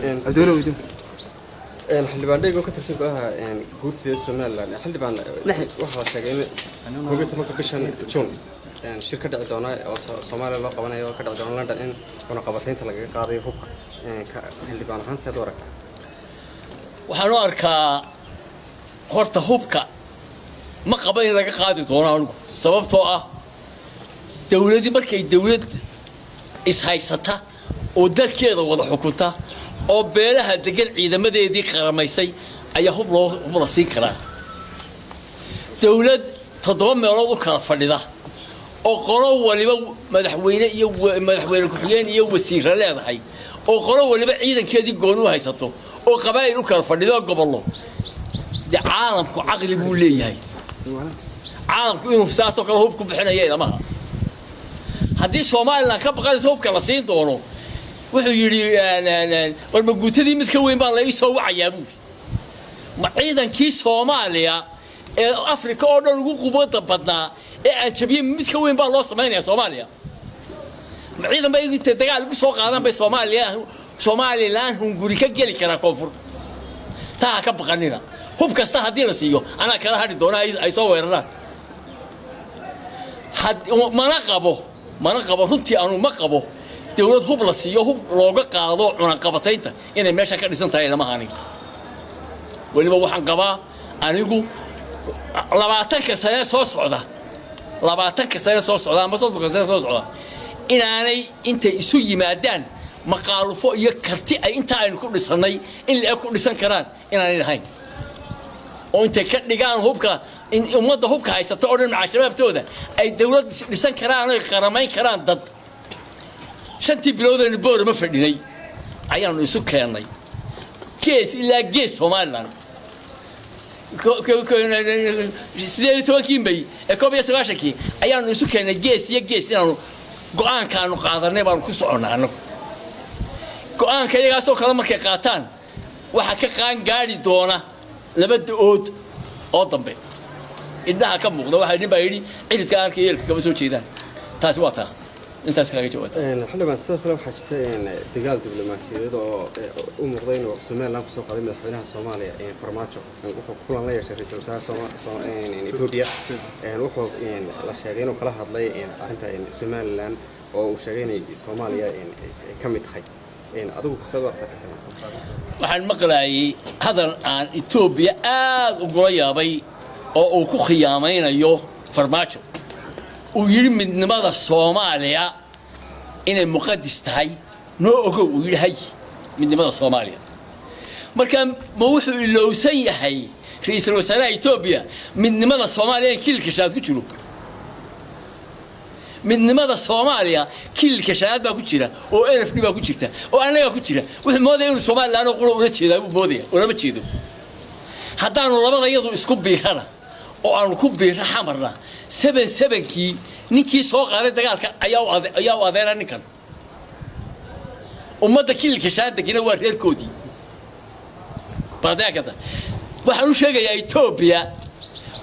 الدولة ويدو اللي بعدين قلت ترسمها قلت السومال اللي بعد واحد شيء قلت لك كشان تشون شركة عدونا أو الصومال الله قوانا يو كده عدونا لندن كنا قبضين تلاقي قاضي هوك اللي بعد هنسى دورك وحنوارك هرت هوبك ما قبل لك قاضي دونا سبب توقع دولتي بركة الدولة إسهايستا ودر كذا وضع حكومتها أو بينها دقل إذا ما دي قرميسي أي هو سيكرا دولة تضم مرضو كافردا أو قروا ولي مدحوين كحيان يوسير لا هاي أو قروا ولي بعيدا كذي قانون هايساتو أو قبائل كافردا قبل الله ده عالم كعقل بولي هاي عالم كإنه فساسو كهوبكم بحنا يا ما هذه سومالنا كبقى هوبك لسين دونه wuxuu yiri warba guutadii mid ka weyn baa la ii soo wacayaa ma ciidankii Soomaaliya ee Afrika oo dhan ugu qubada badnaa ee aan jabiyay mid ka weyn baa loo sameeyaa Soomaaliya ma ciidan bay inta dagaal ugu soo qaadan bay Soomaaliland hunguri ka gali kara koonfur taa ka baqanina hub kasta hadii la siiyo ana kala hadhi doona ay soo weeraraan mana qabo runtii aanu ma qabo dawlad hub la siiyo hub looga qaado cunaqabataynta inay meesha ka dhisan tahay lama hanin waliba waxaan qabaa anigu 20 sano soo socda ama 30 sano soo socda inaanay inta isu yimaadaan maqaalufo iyo karti ay inta aynu ku dhisanay in la ku dhisan karaan inaanay lahayn oo inta ka dhigaan hubka in ummadda hubka haysata oo dhan shabaabtooda ay dawlad dhisan karaan oo qaramayn karaan dad shantii bilowdan boor ma fadhinay ayaanu isu keenay gees ilaa gees Soomaaliland sidee tobankii may ee koob iyo sagaashankii ayaanu isu keenay gees iyo gees inaanu go'aankaanu qaadanay baan ku soconaa anagu go'aanka iyagaasoo kala markay qaataan waxa ka qaan gaari doona laba dood oo dambe indhaha ka muuqda waxa dhibay yiri cidka arkay eelka kama soo jeedaan taasi waa taa انت اسكاga jawaabta xilli baan sidoo kale waxa jirta dagaal diblomaasiyadeed oo u muuqday inuu Soomaaliland ku soo qaaday madaxweynaha Soomaaliya Farmaajo wuxuu kulan la yeeshay ra'iisul wasaaraha Itoobiya wuxuu la sheegay inuu kala hadlay arrinta Soomaaliland oo uu sheegay in Soomaaliya ay ka mid tahay adigu ku soo wartay waxaan maqlaayay hadan aan Itoobiya aad ugu yaabay oo uu ku khiyaamaynayo Farmaajo ويري من نماذج الصومالية إن المقدس تاعي نوعه ويري هاي من نماذج الصومالية مركب موحو لو سيحي رئيس الوزراء إثيوبيا من نماذج الصومالية كل كشات كتيرو من نماذج الصومالية كل كشات ما كتيرة وألف نبى كتيرة وأنا كتيرة وماذا يقول الصومال لا نقول ولا كذا وماذا ولا بتشيده حتى أنا والله ما يضو إسكوب بيخنا أو أنا كوب بيحمرنا سبن كي نيكي سوق هذا دجال أياو أذيرا نكان وما تكيل كشات كنا ورير كودي بعدها كذا وحنو شيء يا إثيوبيا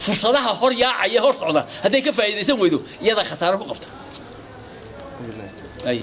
فرصتها هوريا عيا هور صعدة هذا كيف يسوي ده يدا خسارة فقط أي